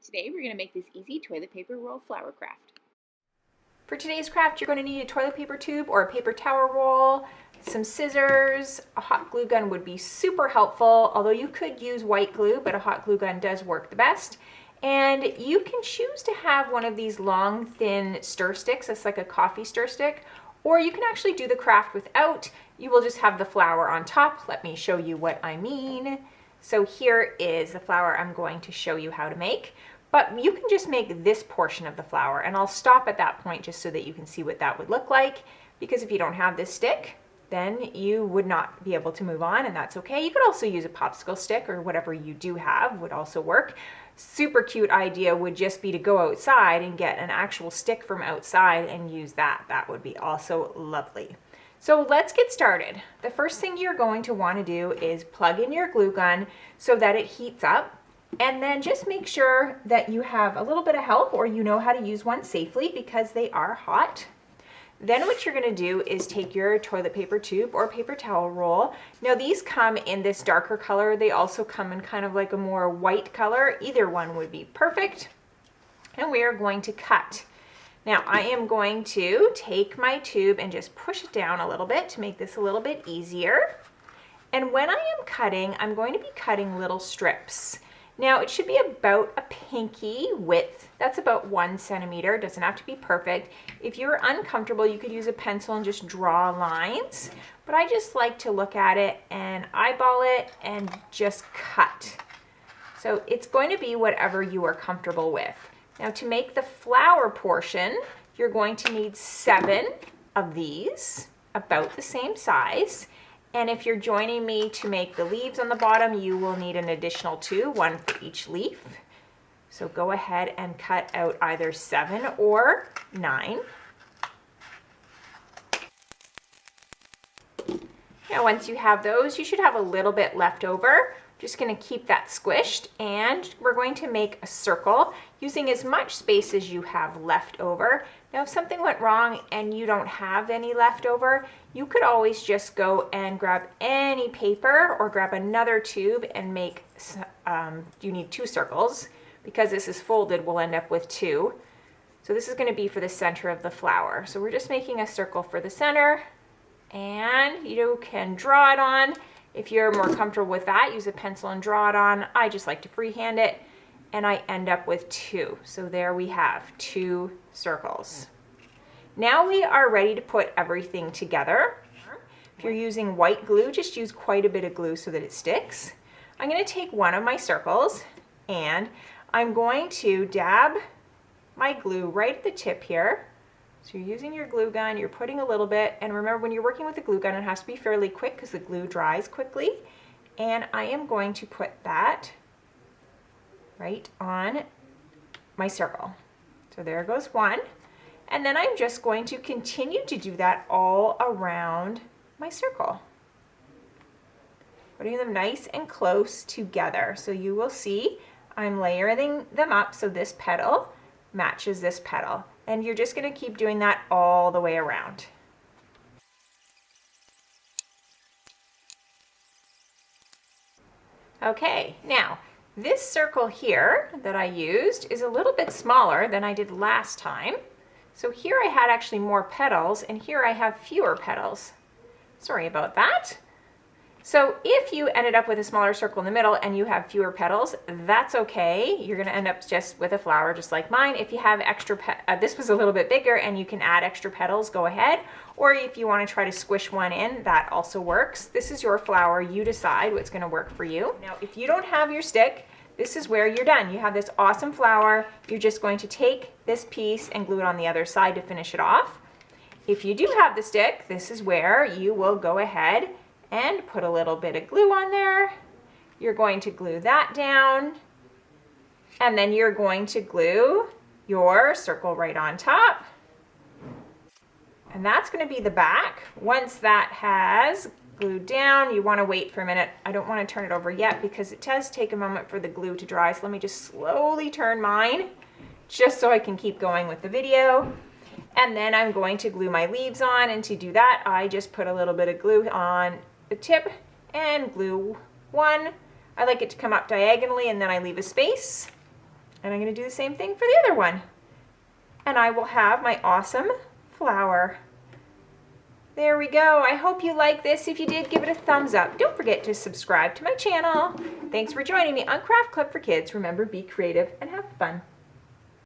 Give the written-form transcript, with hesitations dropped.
Today we're going to make this easy toilet paper roll flower craft. For today's craft, you're going to need a toilet paper tube or a paper towel roll, some scissors. A hot glue gun would be super helpful, although you could use white glue, but a hot glue gun does work the best. And you can choose to have one of these long, thin stir sticks. It's like a coffee stir stick, or you can actually do the craft without. You will just have the flour on top. Let me show you what I mean. So here is the flour I'm going to show you how to make. But you can just make this portion of the flour, and I'll stop at that point just so that you can see what that would look like, because if you don't have this stick, then you would not be able to move on, and that's okay. You could also use a popsicle stick, or whatever you do have would also work. Super cute idea would just be to go outside and get an actual stick from outside and use that. That would be also lovely. So let's get started. The first thing you're going to want to do is plug in your glue gun so that it heats up. And then just make sure that you have a little bit of help, or you know how to use one safely, because they are hot. Then what you're going to do is take your toilet paper tube or paper towel roll. Now these come in this darker color. They also come in kind of like a more white color. Either one would be perfect. And we are going to cut. Now I am going to take my tube and just push it down a little bit to make this a little bit easier. And when I am cutting, I'm going to be cutting little strips. Now it should be about a pinky width. That's about 1 centimeter. It doesn't have to be perfect. If you're uncomfortable, you could use a pencil and just draw lines. But I just like to look at it and eyeball it and just cut. So it's going to be whatever you are comfortable with. Now to make the flower portion, you're going to need 7 of these, about the same size. And if you're joining me to make the leaves on the bottom, you will need an additional 2, 1 for each leaf. So go ahead and cut out either 7 or 9. Now once you have those, you should have a little bit left over. Just going to keep that squished, and we're going to make a circle using as much space as you have left over. Now if something went wrong and you don't have any left over, you could always just go and grab any paper or grab another tube and make, you need 2 circles. Because this is folded, we'll end up with 2. So this is going to be for the center of the flower. So we're just making a circle for the center, and you can draw it on. If you're more comfortable with that, use a pencil and draw it on. I just like to freehand it, and I end up with 2. So there we have 2 circles. Now we are ready to put everything together. If you're using white glue, just use quite a bit of glue so that it sticks. I'm going to take one of my circles, and I'm going to dab my glue right at the tip here. So you're using your glue gun, you're putting a little bit, and remember when you're working with a glue gun, it has to be fairly quick because the glue dries quickly. And I am going to put that right on my circle. So there goes one. And then I'm just going to continue to do that all around my circle, putting them nice and close together. So you will see I'm layering them up so this petal matches this petal. And you're just going to keep doing that all the way around. Okay, now this circle here that I used is a little bit smaller than I did last time. So here I had actually more petals, and here I have fewer petals. Sorry about that. So if you ended up with a smaller circle in the middle and you have fewer petals, that's okay. You're going to end up just with a flower just like mine. If you have extra, this was a little bit bigger and you can add extra petals, go ahead. Or if you want to try to squish one in, that also works. This is your flower. You decide what's going to work for you. Now, if you don't have your stick, this is where you're done. You have this awesome flower. You're just going to take this piece and glue it on the other side to finish it off. If you do have the stick, this is where you will go ahead and put a little bit of glue on there. You're going to glue that down, and then you're going to glue your circle right on top. And that's going to be the back. Once that has glued down, you want to wait for a minute. I don't want to turn it over yet because it does take a moment for the glue to dry. So let me just slowly turn mine just so I can keep going with the video. And then I'm going to glue my leaves on, and to do that, I just put a little bit of glue on the tip and glue one. I like it to come up diagonally, and then I leave a space. And I'm going to do the same thing for the other one. And I will have my awesome flower. There we go. I hope you like this. If you did, give it a thumbs up. Don't forget to subscribe to my channel. Thanks for joining me on Craft Club for Kids. Remember, be creative and have fun.